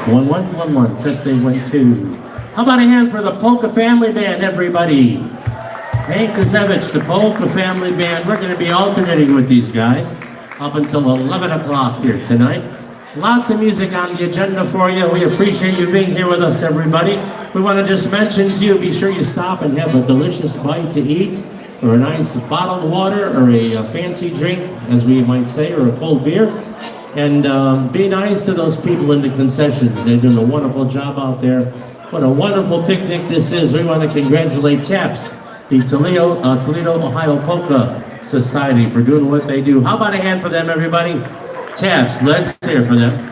1-1-1-1. Testing 1-2. How about a hand for the Polka Family Band, everybody? Hank Kazevich, the Polka Family Band. We're going to be alternating with these guys up until 11 o'clock here tonight. Lots of music on the agenda for you. We appreciate you being here with us, everybody. We want to just mention to you, be sure you stop and have a delicious bite to eat, or a nice bottled water, or a fancy drink, as we might say, or a cold beer. And be nice to those people in the concessions. They're doing a wonderful job out there. What a wonderful picnic this is. We want to congratulate TAPS, the Toledo, Ohio Polka Society, for doing what they do. How about a hand for them, everybody? TAPS, let's hear for them.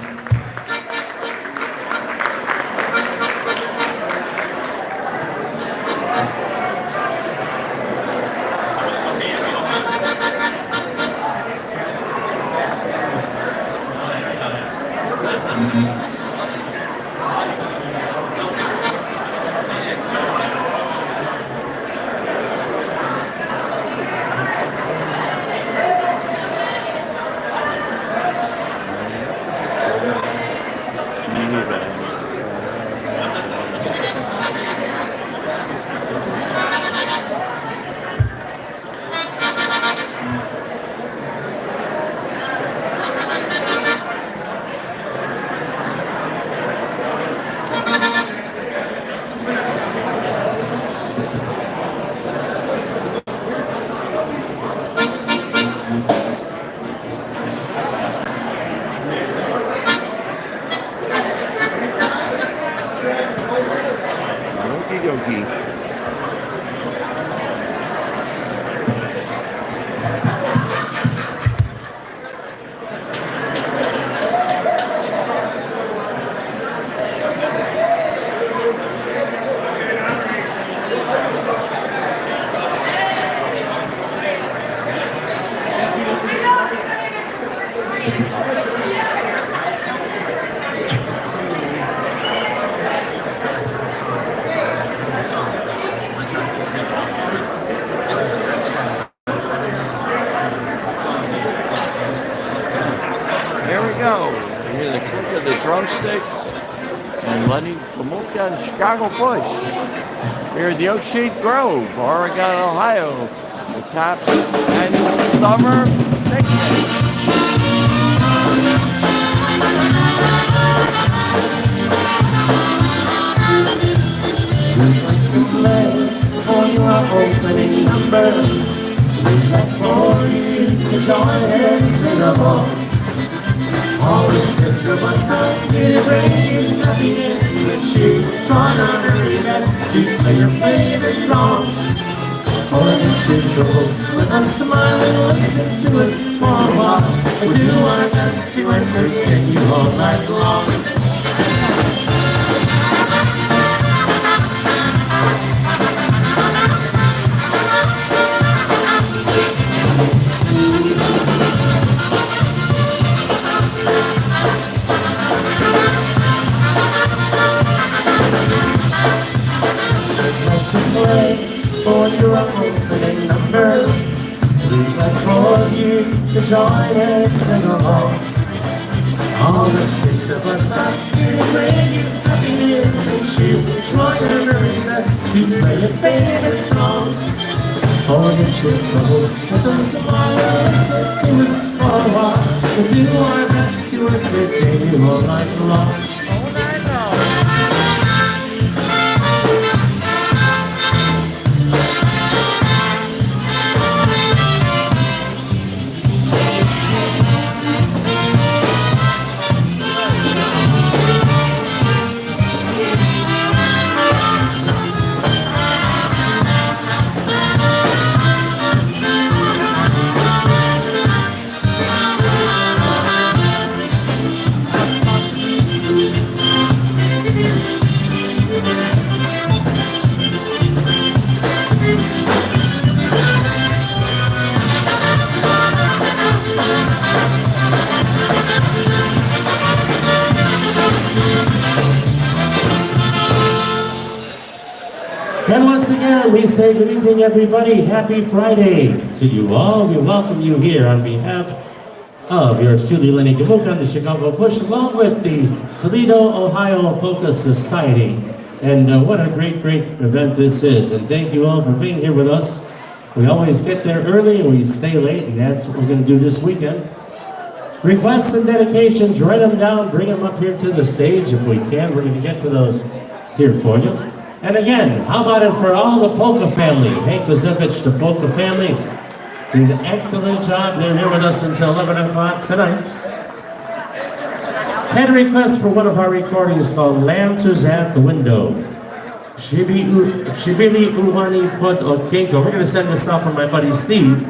And Lenny, Gomulka, and Chicago Bush. Here at the Oak Street Grove, Oregon, Ohio. The TAPS annual summer picnic. We'd like to play for your opening number. We'd like for you to join and sing along. All the six of us are here bringing happiness with you. Trying our very best to play your favorite song. Forget your troubles with us, smile and listen to us for a while. We do our best to entertain you all night long. For your opening number, we'd like for you to join and sing along. All the six of us are here to bring you happiness and cheer. Trying our very best to play your favorite songs. Forget your troubles with a smile and listen to us for a while. We'll do our best to entertain you all night long. And once again, we say good evening, everybody. Happy Friday to you all. We welcome you here on behalf of yours truly, Lenny Gomulka, and the Chicago Push, along with the Toledo, Ohio Polka Society. And what a great, great event this is. And thank you all for being here with us. We always get there early and we stay late, and that's what we're going to do this weekend. Requests and dedications, write them down, bring them up here to the stage if we can. We're going to get to those here for you. And again, how about it for all the Polka family? Hank Kozevich, the Polka family, did an excellent job. They're here with us until 11 o'clock tonight. Had a request for one of our recordings called Lancers at the Window. Shibili Uwani Put Okinko. We're going to send this out for my buddy Steve.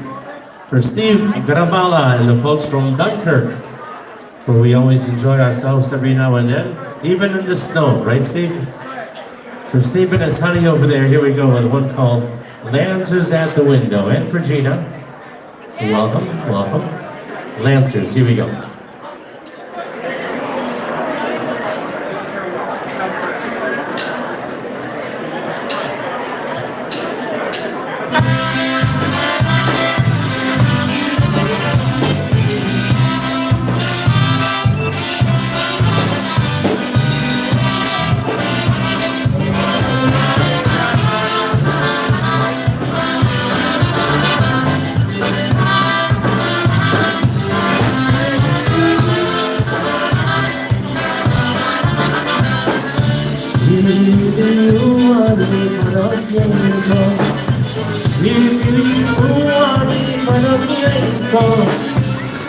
For Steve Grabala and the folks from Dunkirk, where we always enjoy ourselves every now and then, even in the snow, right, Steve? For Steve and his honey over there, here we go with one called Lancers at the Window. And for Gina, welcome, welcome. Lancers, here we go.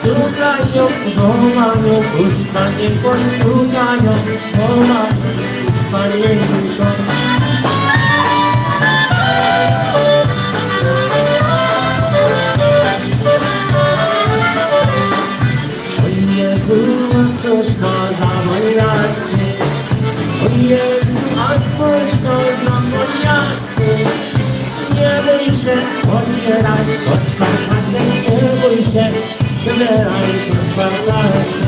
Stukają, wołają, puszpanieńko, stukają, wołają, puszpanieńko. O Jezu, a cóż to za wojnacy? O Jezu, a cóż to za wojnacy? Nie bój się, odbieraj, odpartacie, nie bój się, wybieraj, odpartacie.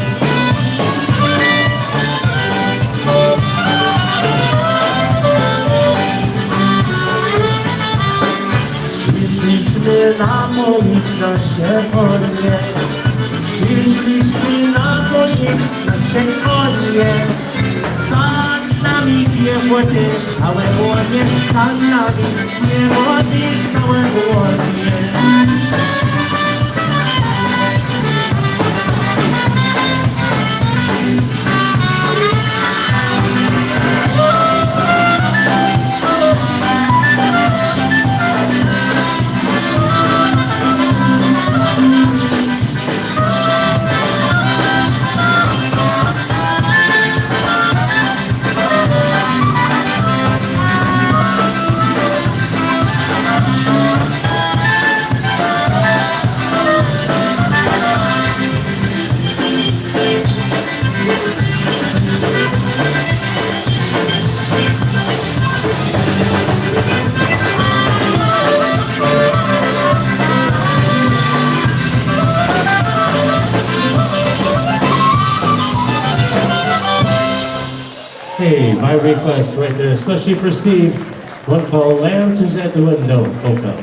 Szliśmy na polić na Sieponie, szliśmy na polić na Sieponie. Za nami piechłoty całe łonie, za nami piechłoty całe łonie. Hey, my request right there, especially for Steve, one called Lancers at the Window, polka.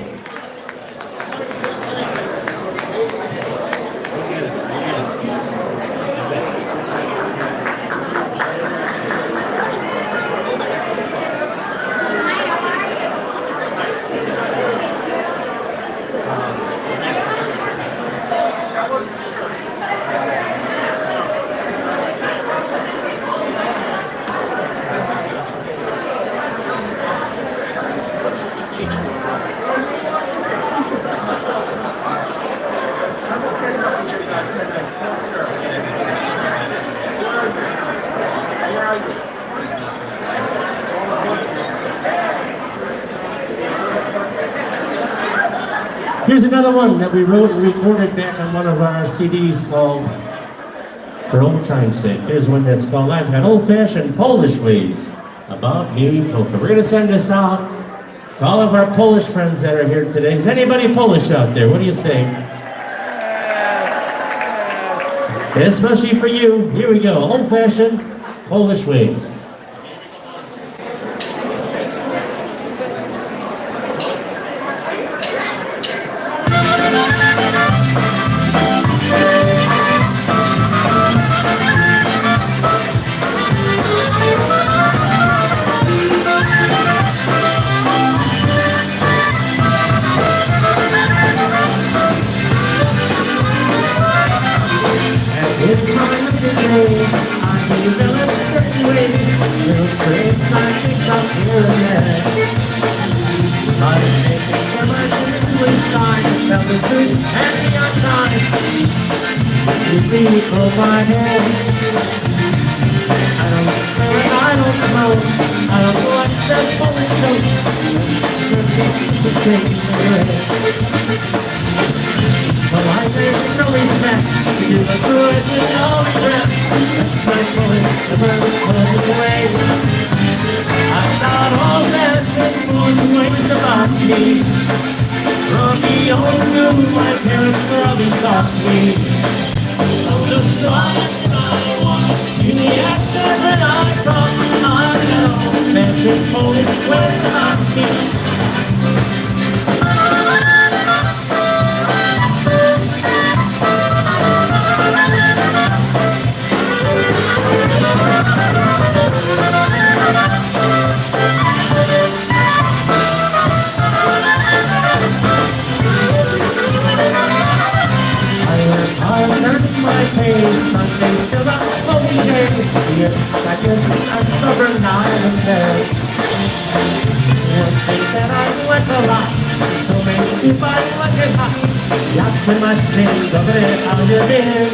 Here's another one that we wrote and recorded back on one of our CDs called For Old Time's Sake. Here's one that's called I've Got Old-Fashioned Polish Ways About Me Polka. We're going to send this out to all of our Polish friends that are here today. Is anybody Polish out there? What do you say? And especially for you, here we go. Old-Fashioned Polish Ways. days, I developed certain ways, little traits I picked up here and there. By making sure my sins would shine, tell the truth and be on time. You really pull my hair. I don't smell it, I don't smoke. I don't like that Polish jokes. The thing well, I there's no respect. You do what's right with no regret. That's my point, never put it away. I've got all that influence ways about me. From the old school, my parents probably taught me. I'm just quiet and I walk in the accent that I talk. I know that Polish ways about me. Sunday still not okay. Yes, I guess I'm stubborn now and then. You think that I went a lot, so may see by like it hot. Lots of my things of it, how you been?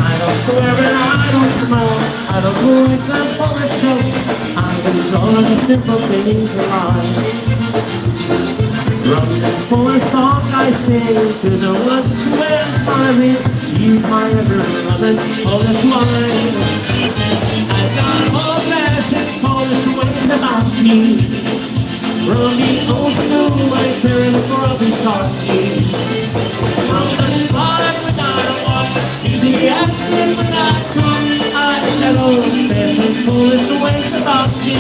I don't swear and I don't smoke. I don't like the Polish jokes. I lose all of the simple things in life. From this Polish song I sing to the one who wears my ring. She's my ever-loving Polish wine. I've got old-fashioned Polish ways about me. From the old school, my parents probably taught me. From the spot when I walk, to the accent when I talk, I've got old-fashioned Polish ways about me.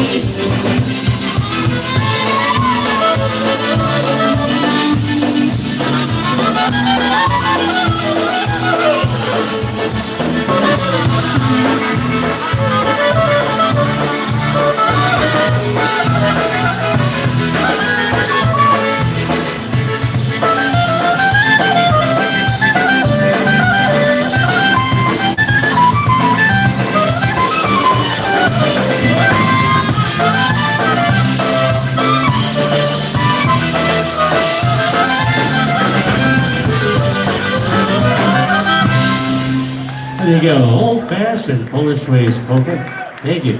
There you go, old-fashioned Polish ways, polka. Thank you.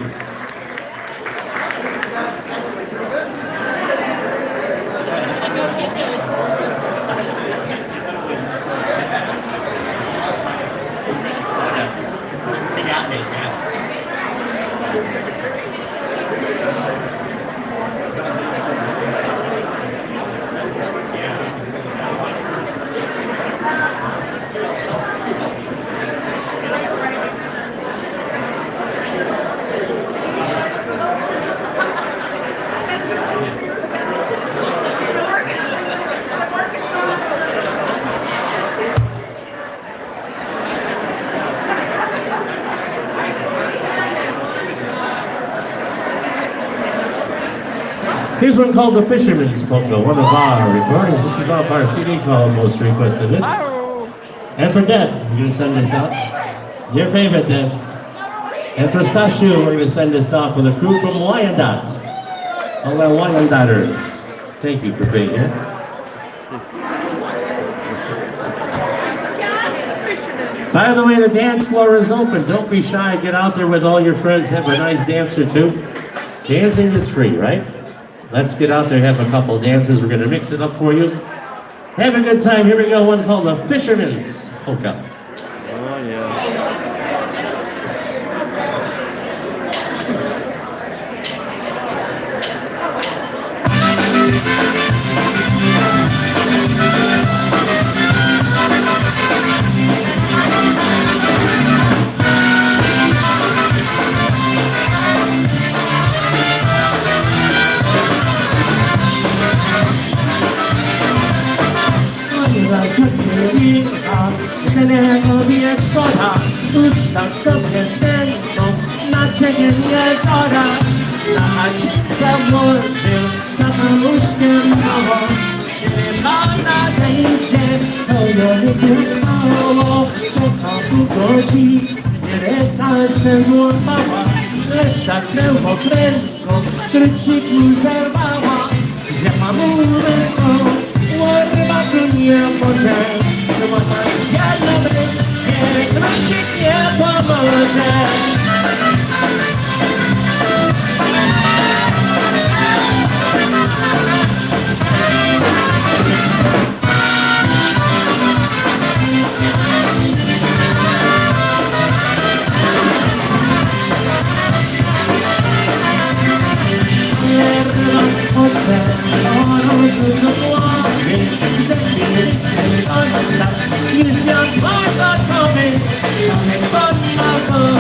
Here's one called The Fisherman's Polka, one of our recordings. This is off our CD called Most Requested Hits. And for Deb, we're going to send this out. Your favorite, Deb. And for Stashu, we're going to send this out for the crew from Wyandotte. All our Wyandotters. Thank you for being here. By the way, the dance floor is open. Don't be shy. Get out there with all your friends. Have a nice dance or two. Dancing is free, right? Let's get out there, have a couple dances. We're going to mix it up for you. Have a good time. Here we go, one called The Fisherman's Polka. Oh, yeah. Denerwuje szkoda, puszczam sobie stęką, naczynie nie żoda. Na chacie włożył, na maluszkiem nowo, Nadejdzie, to jody cało, czeka tu godzi, nie tańsze złapała, lecz tak się okrętką, tryciki zerwała. Zima mury są, łoryba tu nie może, złapać jedno będzie, trycik nie pomoże. Już miał dwa gotowy, Tomek podmawał,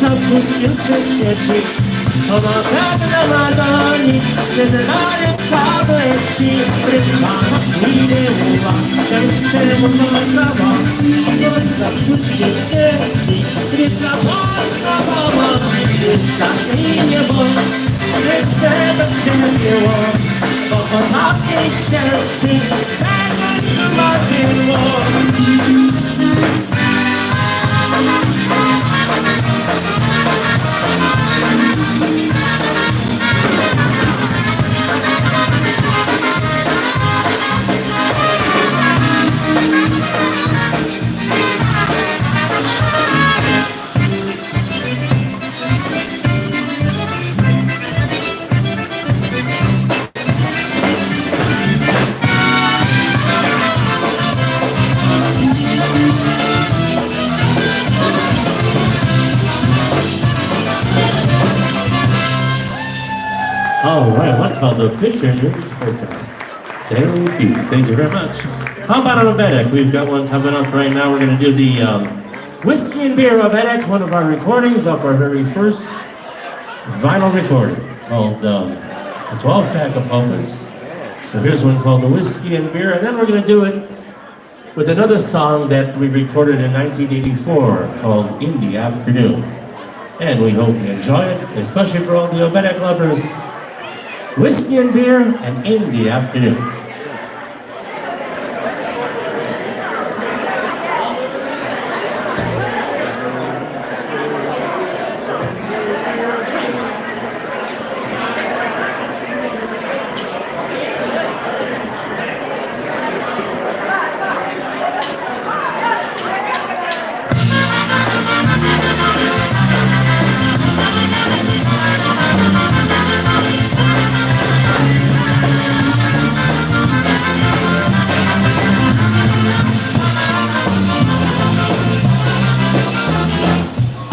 zawód się słyszeć, to na pewno Madoni, generalnie tableci, rybana i ryba, czemu nocała, bo zawód się słyszeć, rybka poznawała, rybka i niebo, rybce do ciebie, bo po takiej ścieżce, serce marzyło. All right, what's called the Fisherman's Hotel. Thank you very much. How about an Obedek? We've got one coming up right now. We're going to do the Whiskey and Beer Obedek, one of our recordings of our very first vinyl recording called the 12-pack of Polkas. So here's one called the Whiskey and Beer, and then we're going to do it with another song that we recorded in 1984 called In the Afternoon. And we hope you enjoy it, especially for all the Obedek lovers. Whiskey and Beer and In the Afternoon.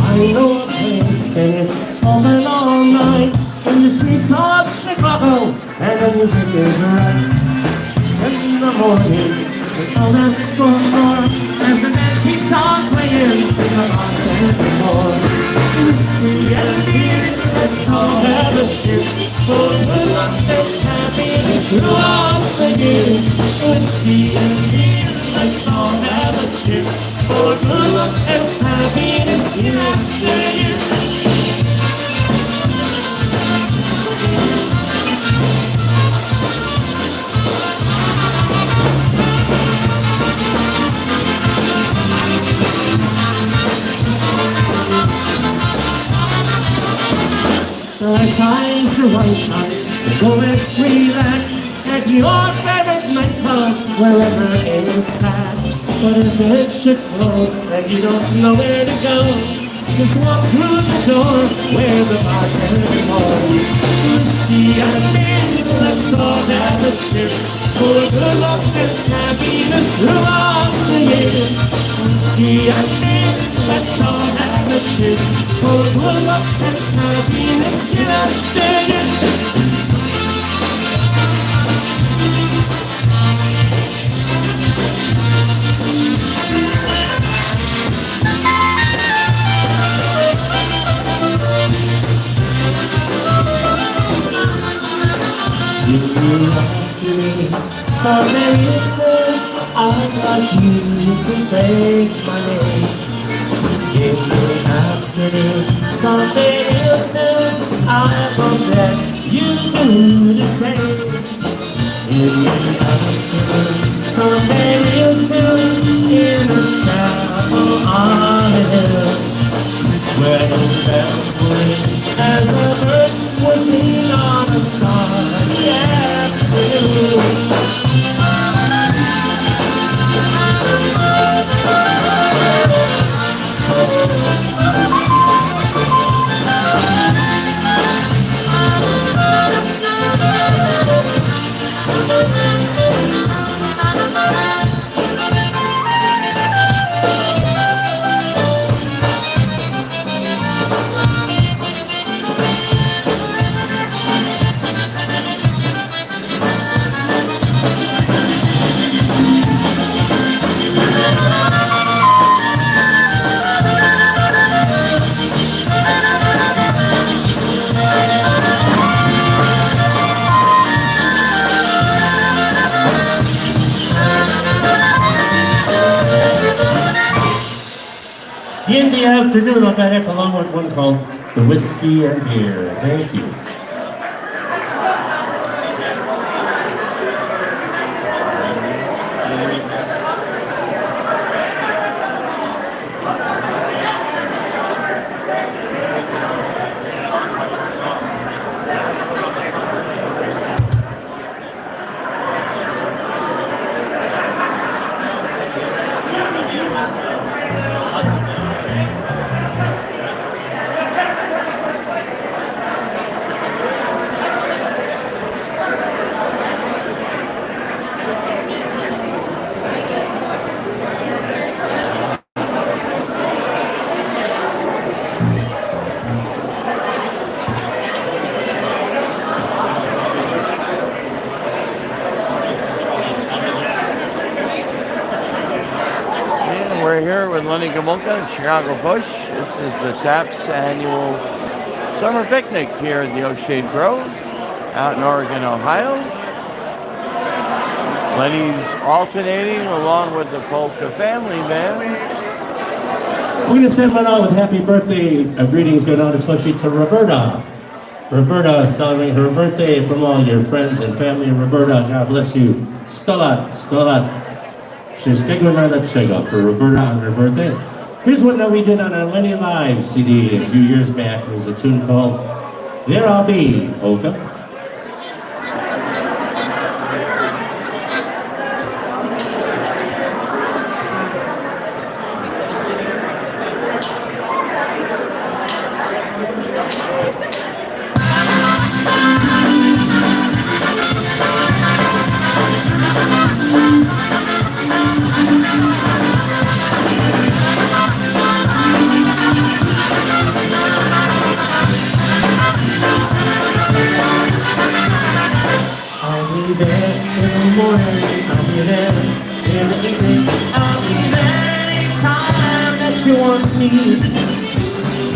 I know a place and it's open all night in the streets of Chicago, and the music is right. 10 in the morning, we all ask for more as the band keeps on playing. Come on, sing for more. Whiskey and beer, let's all have a cheer for good luck and happiness throughout the year. Whiskey and beer, let's all have a cheer for good luck and happiness year after year. The times are right times to go and relax at your favorite nightclub, wherever it's at. But if it should close and you don't know where to go, just walk through the door where the bartender goes. Whiskey and beer, let's all have a cheer for good luck and happiness throughout the year. Whiskey and beer, let's all have a cheer for good luck and happiness year after year. Someday listen, I'd like you to take my name. In the afternoon, someday listen, I hope that you do the same. in the afternoon. Someday real soon in a chapel on a hill, where the bells will ring as the birds will sing on a sunny afternoon. In the afternoon, I'll back along with one called The Whiskey and Beer. Thank you. We're here with Lenny Gomulka in Chicago Bush. This is the TAP's annual summer picnic here at the O'Shea Grove out in Oregon, Ohio. Lenny's alternating along with the Polka Family Band. We're going to send one out with happy birthday greetings going out especially to Roberta. Roberta, celebrating her birthday from all your friends and family. Roberta, God bless you. Stolat, stolat. Wszystkiego najlepszego for Roberta on her birthday. Here's what we did on our Lenny Live CD a few years back. It was a tune called There I'll Be, Polka. I'll be there in the morning, I'll be there in the evening, I'll be there anytime that you want me.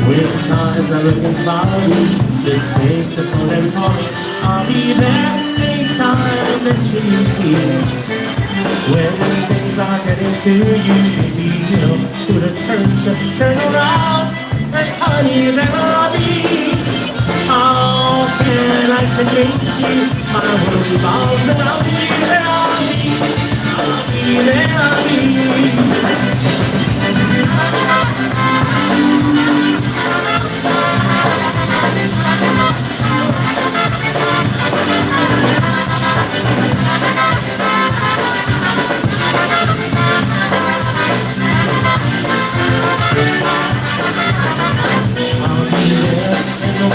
When stars are looking cloudy, just take the phone and call me. I'll be there anytime that you need me. When things are getting to you, maybe you know who to turn around, and honey, there I'll be. How can I convince you? My world revolves around me. There I'll be, I'll be, there I'll be.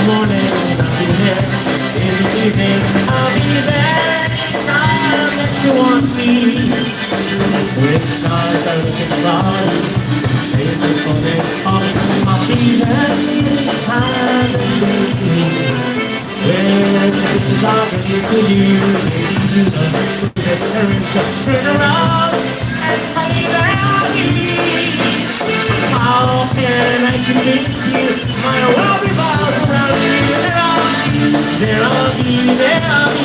Morning, I'll be there in the evening, I'll be there anytime that you want me. When stars are looking cloudy, take the phone and call me. I'll be there anytime that you need me. When things are getting to you, maybe you know to turn around and honey, there I'll be. How can I convince you? My world revolves around you. There I'll be, there I'll be.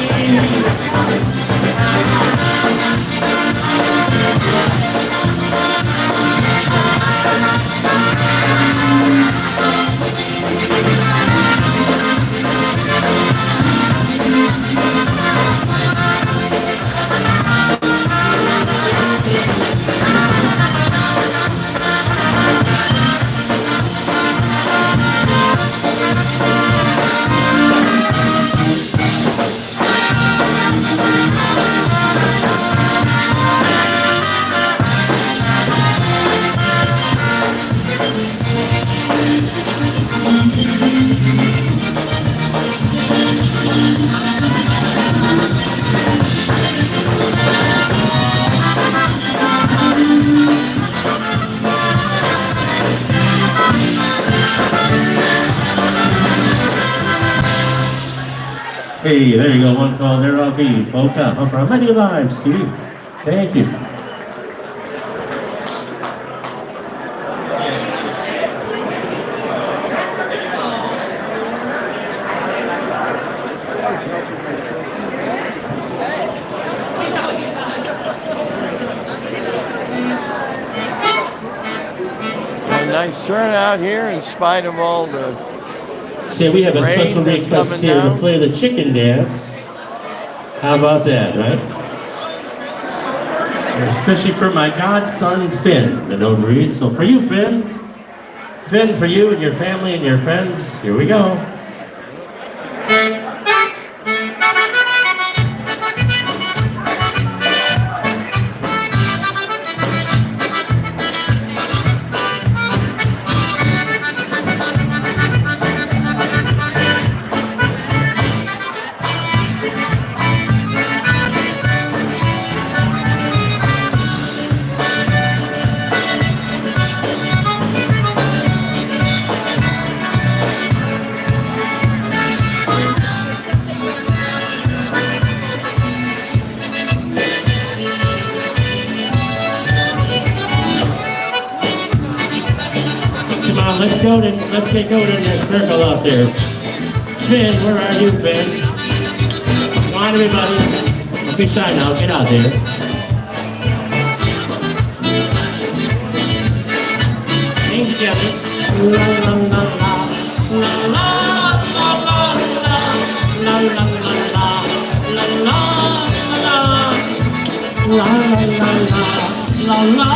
Hey, there you go, one call, there I'll be. Folks, up for many lives, see? Thank you. A nice turnout here in spite of all the See, we have a rain special that's request coming here down. to play the chicken dance. How about that, right? Especially for my godson, Finn, the notary. So for you, Finn, for you and your family and your friends, here we go. Come on, let's get going in that circle out there. Finn, where are you, Finn? Come on, everybody. Don't be shy now, get out there. Sing together. La la la la, la la la la la, la la la la, la la la la, la la la la, la la.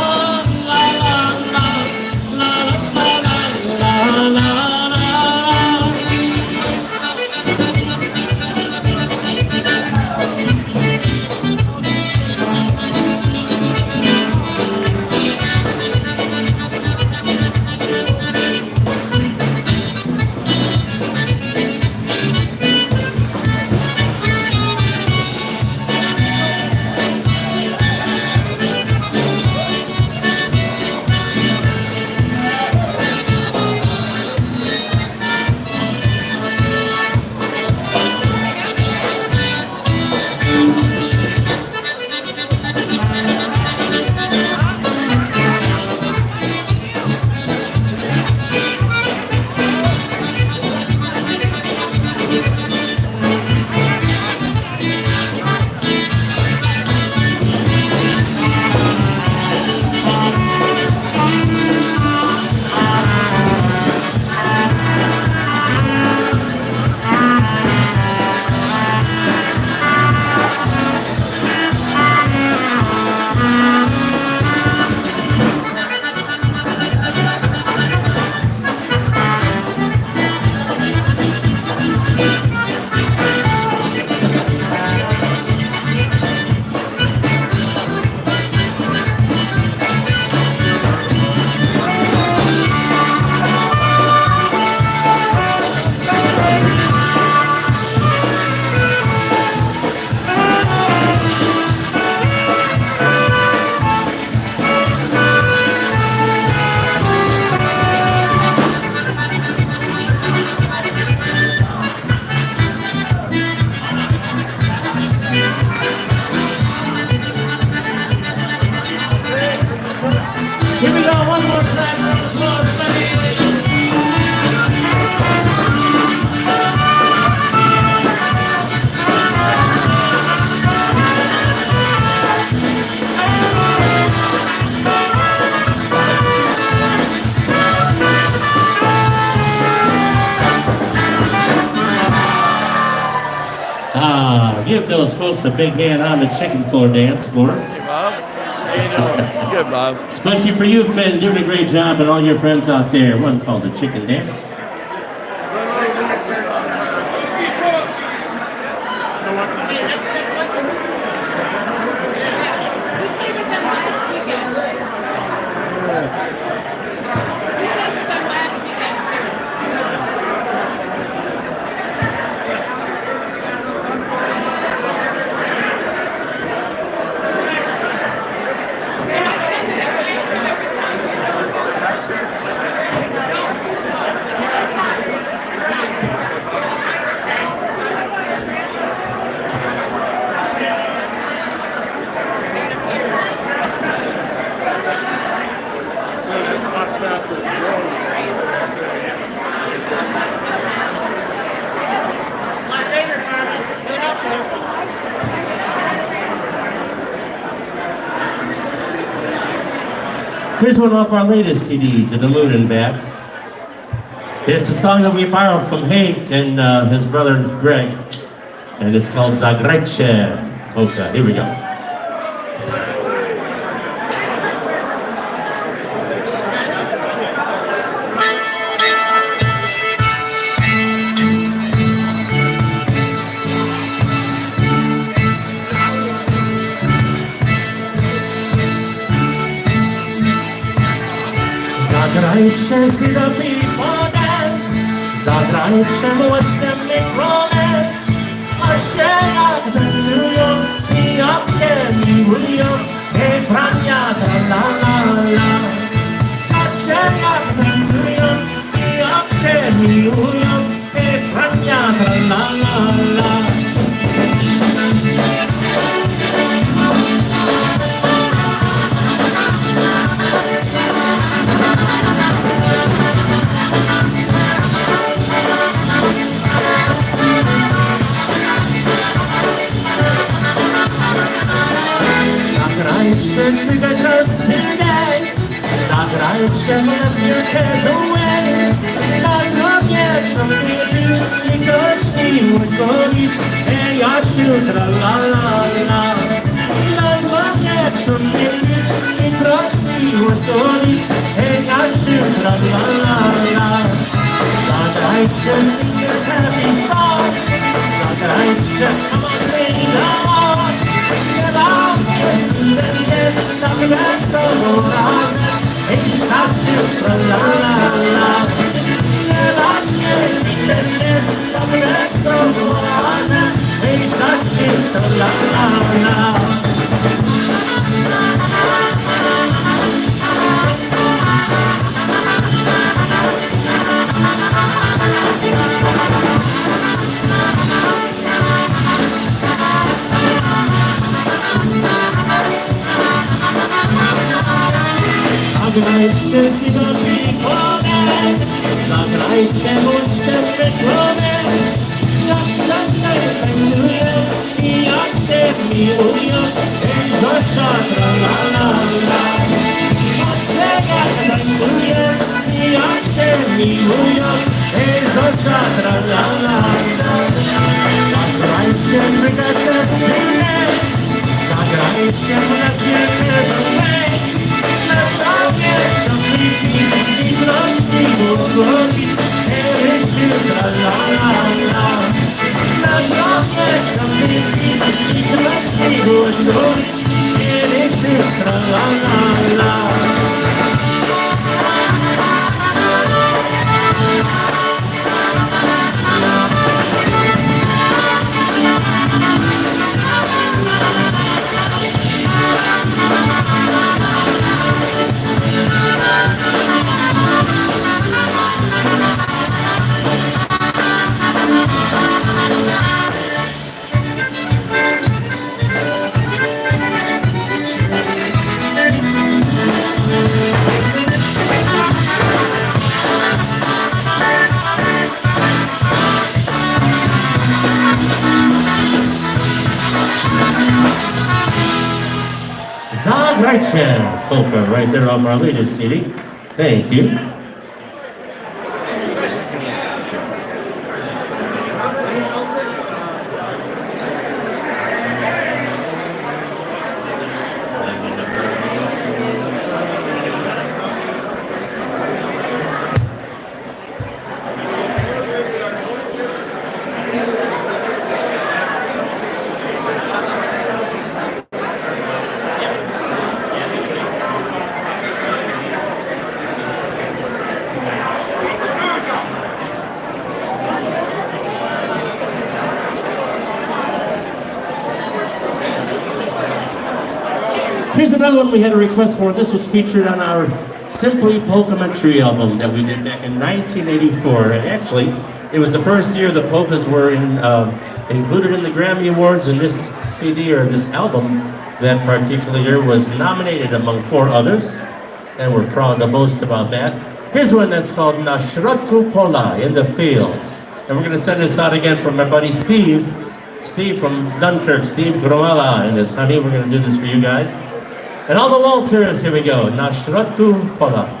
Here we go, one more time on the floor, everybody. Give those folks a big hand on the chicken floor dance floor. Hey, Bob. How you doing? Good, Bob. Especially for you, Finn, doing a great job, and all your friends out there. One called the chicken dance. Here's one off our latest CD, To the Moon and Back. It's a song that we borrowed from Hank and his brother Greg, and it's called Zagrajcie Polka. Here we go. Zagrajcie, see the people dance. Zagrajcie, watch them make romance. A się jak tańcują i jak się miłują. Hej, prania, tra la la la. Tak się jak tańcują i jak się miłują. Hej, prania, tra la la la. Zagrajcie, trigger just today. Zagrajcie, let your cares away. Na drogę przemylić i kroczki łagodzić. Hej, Jasiu, tra la la la. Na drogę przemylić i kroczki łagodzić. Hej, Jasiu, tra la la la. Zagrajcie, sing this happy song. Zagrajcie, come on, sing along. Śpiewam, jest będzie, tak wesoło razem. I starczy, tra la la la. Śpiewam, jest będzie, tak wesoło razem. I starczy, tra la la la. Zagrajcie, see the people dance. Zagrajcie, bądź ten wyglądać. Jak tańcują i jak się miłują. Hej, Zosia, tra la la la. Patrzcie, jak tańcują i jak się miłują. Hej, Zosia, tra la la la. Zagrajcie, czekajcie, spinę. Zagrajcie, lepiej nie zrobię. I kroczki łagodzić. Hej, tra la la la. Na drogę przemylić i kroczki łagodzić. Hej, tra la la la. Zagrajcie Polka, right there off our latest CD. Thank you. Here's another one we had a request for. This was featured on our Simply Polkamentary album that we did back in 1984. And actually, it was the first year the polkas were included in the Grammy Awards, and this CD or this album that particular year was nominated among 4 others. and we're proud to boast about that. Here's one that's called Nashratu Pola, in the fields. And we're going to send this out again from my buddy Steve. Steve from Dunkirk, Steve Gromala and his honey. We're going to do this for you guys. And all the waltzers, here we go. Nashratu Pola.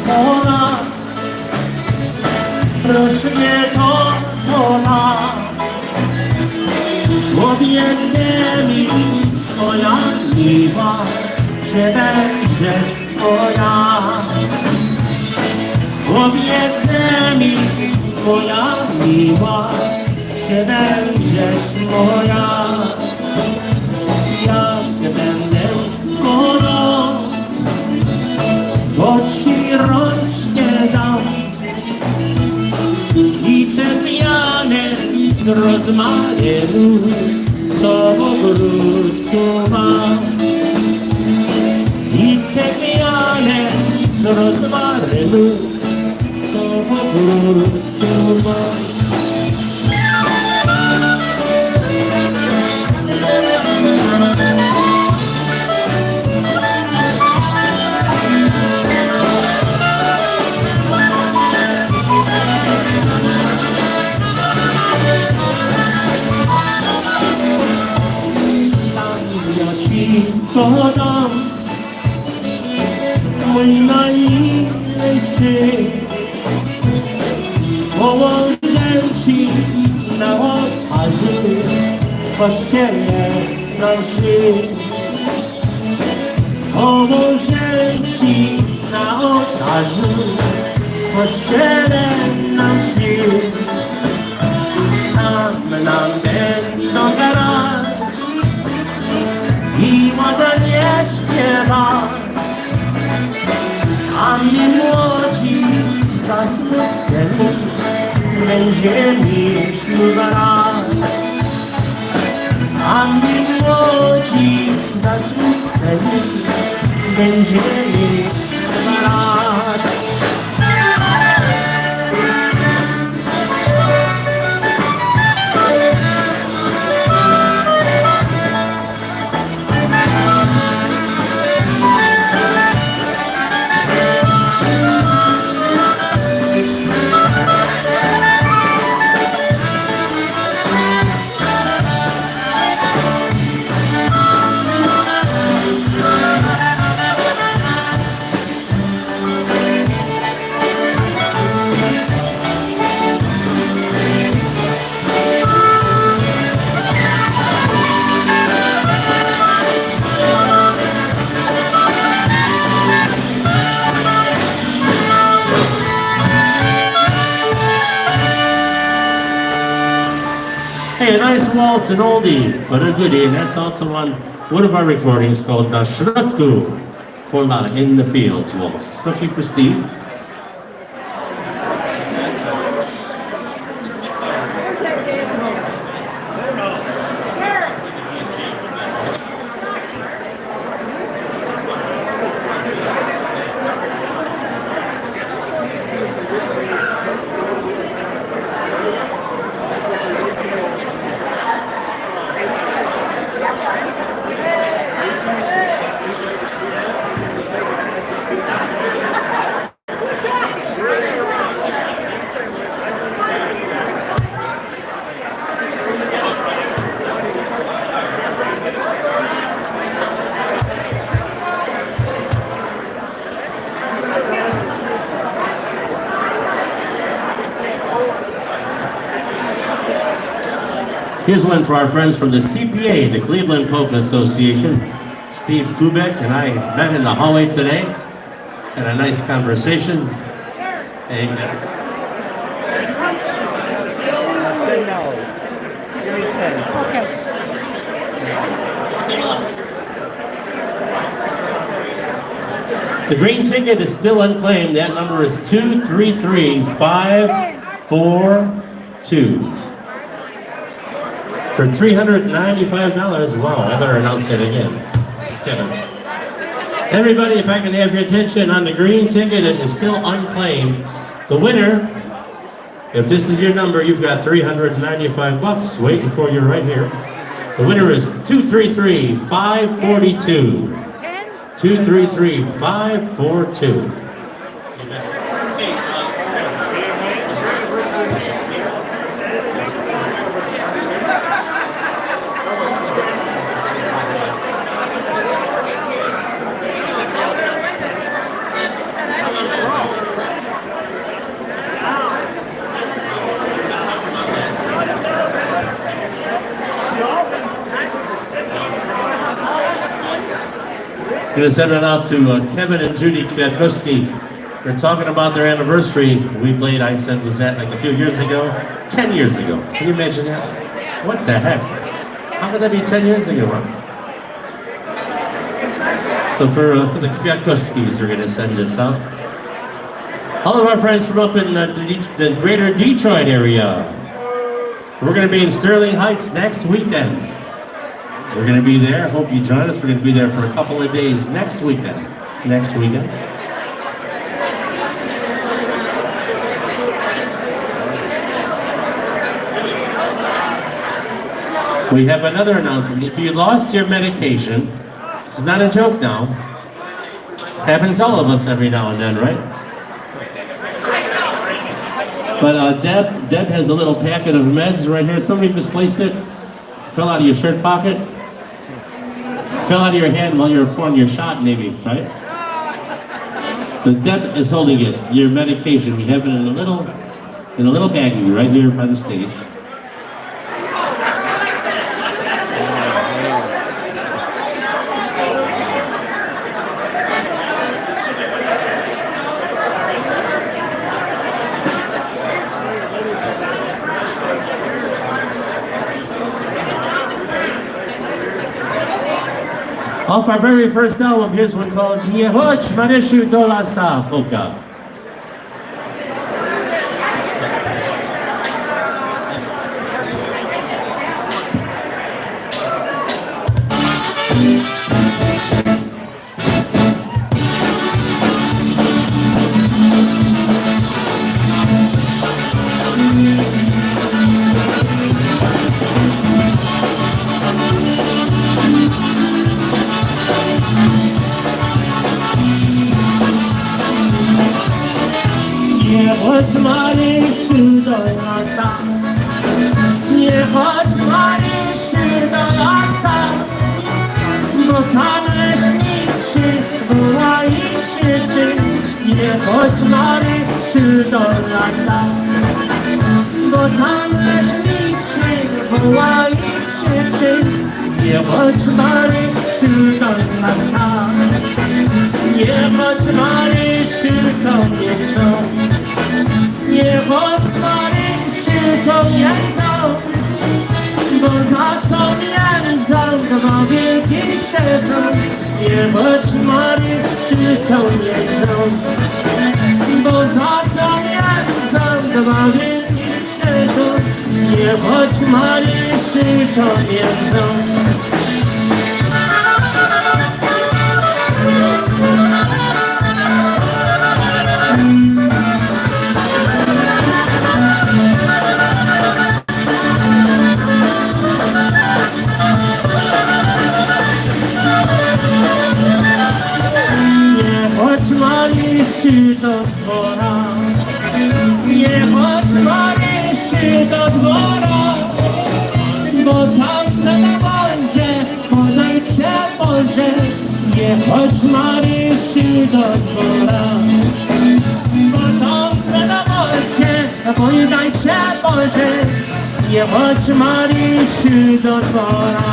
Pola, rośnie to pola, powiedz mi, moja miła, czy będziesz moja? Powiedz mi, moja miła, czy będziesz moja? Jak będę kolą, to ci rączkę dam i te piany z rozmarynu, co w ogródku mam. I te piany z rozmarynu, co w ogródku mam. To dam mój najmilszy, położę ci na ołtarzu w kościele naszym. Położę ci na ołtarzu w kościele naszym. Tam nam będą grać i ładnie śpiewa, a my młodzi zasmuceni będziemy ślubować. A my młodzi zasmuceni będziemy ślubować. Hey, a nice waltz, an oldie, but a goodie, and that's also on one of our recordings called Nashratu Pola, in the Fields waltz, especially for Steve. Here's one for our friends from the CPA, the Cleveland Polka Association. Steve Kubek and I met in the hallway today, had a nice conversation, Hey, $10. Give me 10. Okay. the green ticket is still unclaimed. That number is 233542. For $395. Wow, I better announce that again. Kevin. Everybody, if I can have your attention on the green ticket, it is still unclaimed. The winner, if this is your number, you've got $395 waiting for you right here. The winner is 233542. 233542. I'm going to send it out to Kevin and Judy Kwiatkowski. They're talking about their anniversary. We played, I said, was that like a few years ago? 10 years ago. Can you imagine that? What the heck? How could that be 10 years ago, huh? So for the Kwiatkowskis, we're going to send this out. All of our friends from up in the greater Detroit area. We're going to be in Sterling Heights next weekend. We're going to be there. Hope you join us. We're going to be there for a couple of days next weekend. We have another announcement. If you lost your medication, this is not a joke now. Happens to all of us every now and then, right? But Deb has a little packet of meds right here. Somebody misplaced it. Fell out of your shirt pocket. Fell out of your hand while you were pouring your shot, maybe, right? But Deb is holding it, your medication. We have it in a little baggie right here by the stage. Off our very first album, here's one called Yehoch Mareshu Dolasa Polka. Yehoch Mareshu Dolasa, Yehoch Mareshu Dolasa, Botan Leszniczy, Wołajczyczy, Yehoch Mareshu Dolasa, Botan Leszniczy, Wołajczyczy, Yehoch Mareshu Dolasa, Yehoch Mareshu Dolasa. Yehoch Mareshu to mięso, bo za to mięso dwa wilki siedzą. Yehoch Mareshu to mięso, bo za to mięso dwa wilki siedzą. Yehoch Mareshu to mięso. Yehoch Mareshu do dwora, Yehoch Mareshu do dwora, bo tam na wozie podajcie Boże. Yehoch Mareshu do dwora, bo tam na wozie podajcie Boże. Yehoch Mareshu do dwora,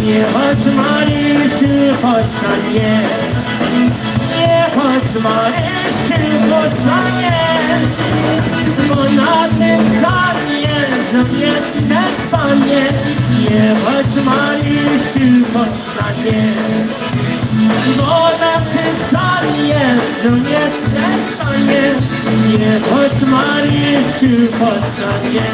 Yehoch Mareshu chodź na nie. poczmanie się pocanie, bo na tym żadnie, że mnie nie spanie, nie poczmanie się pocanie. Bo na tym żadnie, że mnie nie spanie, nie poczmanie się pocanie.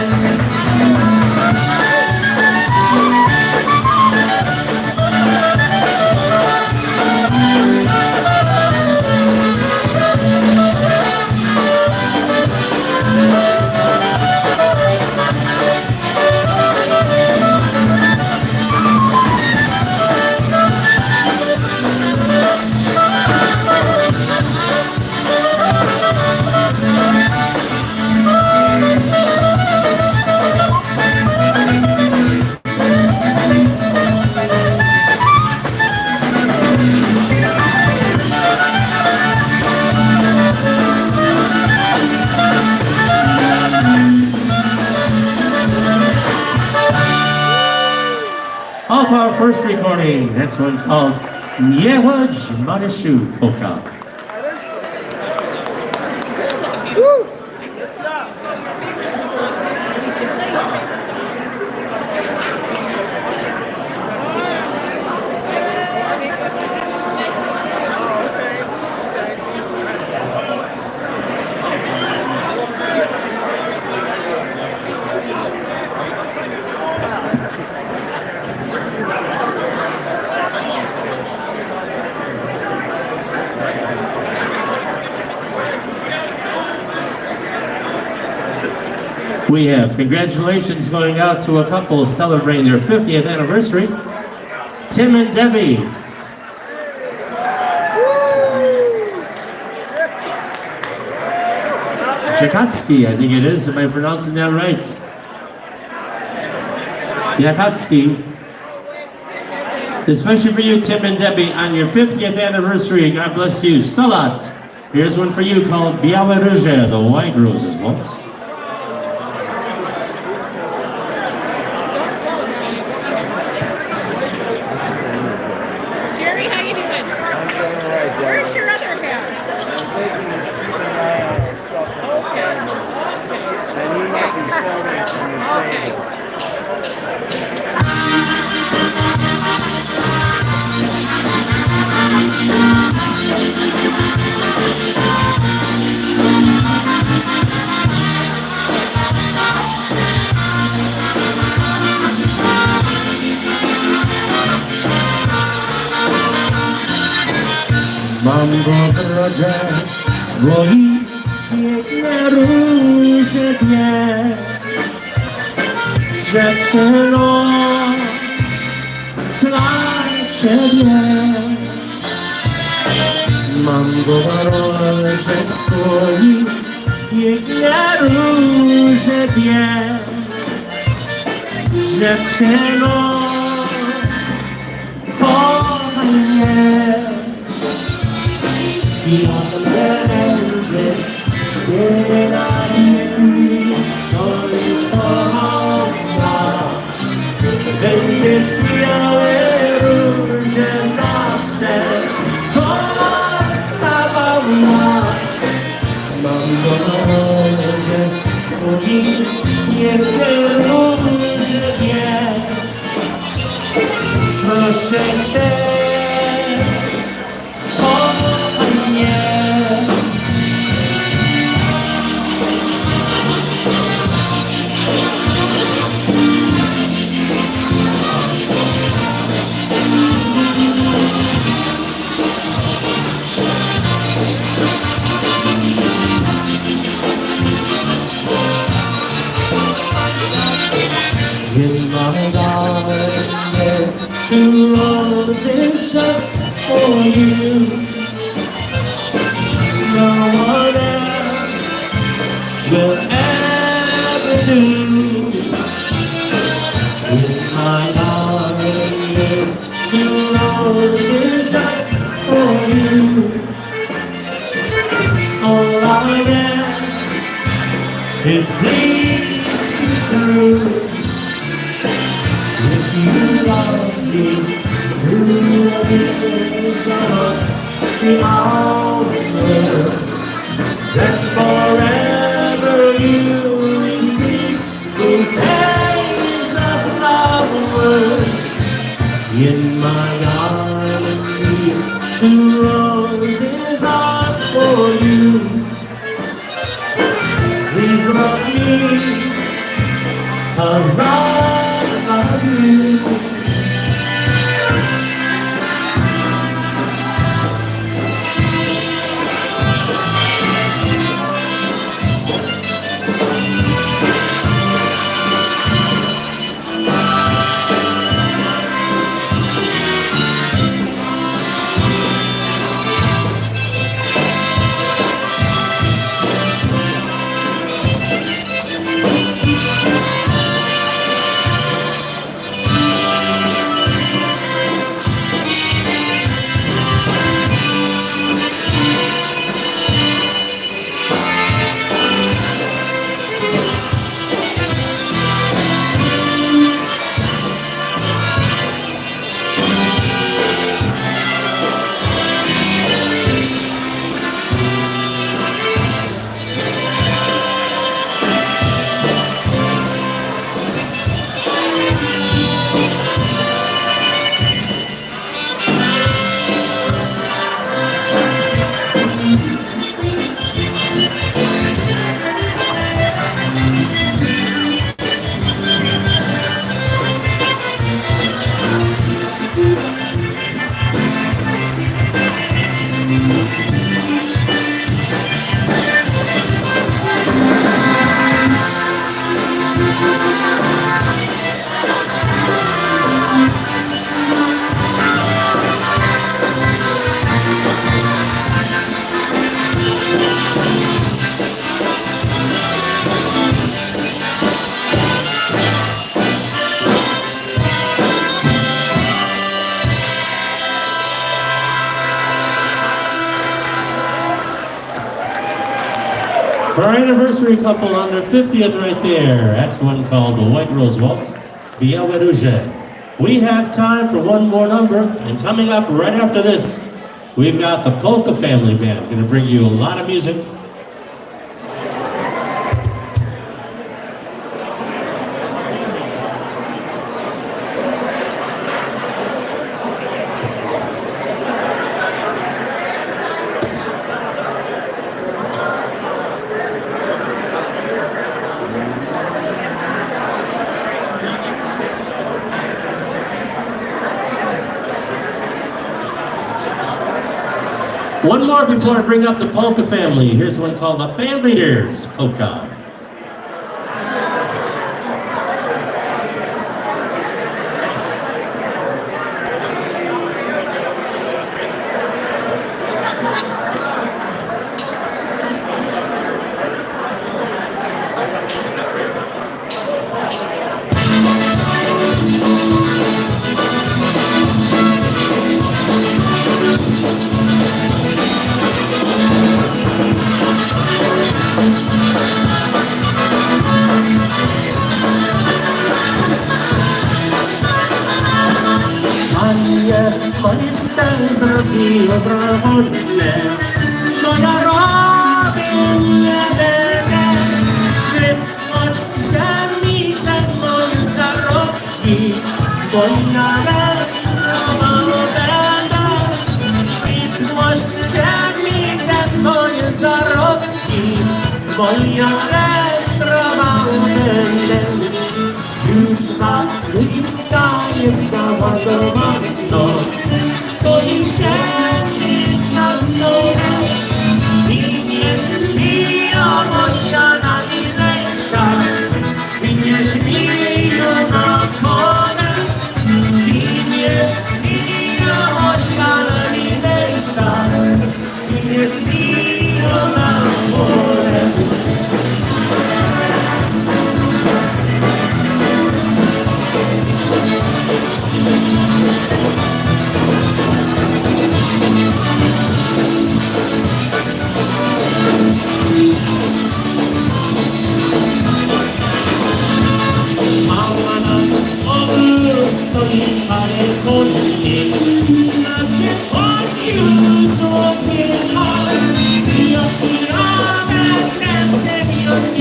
Off our first recording, next one's called Miewodź Marysiu Polka. We have congratulations going out to a couple celebrating their 50th anniversary, Tim and Debbie. Jakacki, I think it is. Am I pronouncing that right? Jakacki. Especially for you, Tim and Debbie, on your 50th anniversary. God bless you. Stolat. Here's one for you called Białe Róże, the White Roses Waltz. Where's your other hat? Okay. Mam go w rodze swoich, piękne róże dwie. Dziewczyno, dla ciebie. Mam go w rodze swoich, piękne róże dwie. Dziewczyno, kochaj mnie. I on będzie tyrami, to już kochała. Będziesz białe róże zawsze postawała. Mam go na rodzie swoich, piękne róże dwie. Proszę cię, in my garden, there's 2 roses just for you. No one else will ever do. In my garden, there's 2 roses just for you. All I ask is please be true. If you love me, who is us? the hours that forever you receive through days of flowers. In my arms, these 2 roses are for you. Please love me, 'cause I love you. For our anniversary couple on their 50th right there, that's one called the White Rose Waltz, Białeruże. We have time for one more number, and coming up right after this, we've got the Polka Family Band, going to bring you a lot of music. One more before I bring up the Polka family. Here's one called the Band Leaders Polka. Polska zrobi dobrowolne, moja robię choć samice moje zarobki, bo ja mało będę. Choć samice moje zarobki, bo ja mało będę. Już ta lista jest naładowana, stoi się na stole i nie zmija moja najmilsza, i nie zmija na pole, i nie zmija moja najmilsza, i nie zmija na pole. Stoi parę koni, na tym ogniu złoto.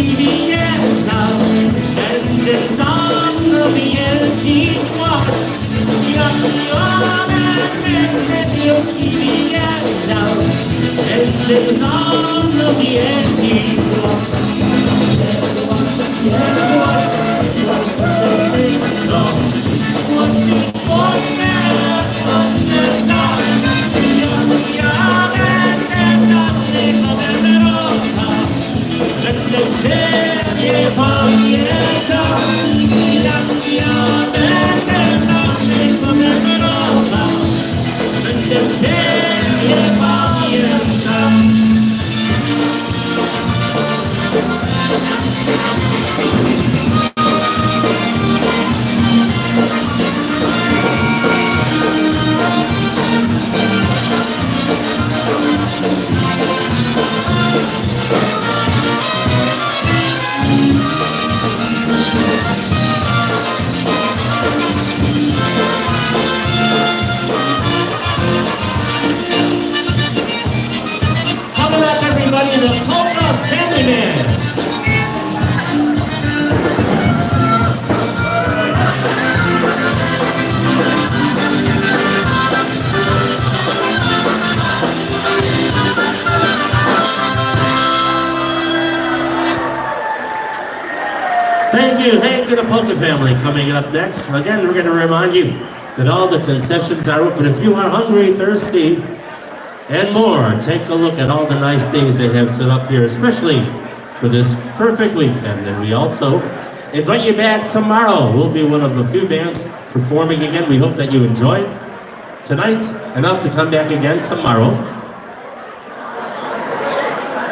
Kibienza, engines on the empty watch. Young and next Kibienza, engines on the empty watch. Watching for now, what's the dark? Ciebie pamiętam, jak ja będę naszych pamiętała. Będę Ciebie pamiętam. Coming up, everybody, the Polka Family Band. Thank you to the Polka Family. Coming up next, again, we're going to remind you that all the concessions are open. If you are hungry, thirsty, and more, take a look at all the nice things they have set up here, especially for this perfect weekend. And we also invite you back tomorrow. We'll be one of the few bands performing again. We hope that you enjoyed tonight enough to come back again tomorrow.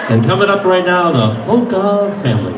And coming up right now, the Polka Family.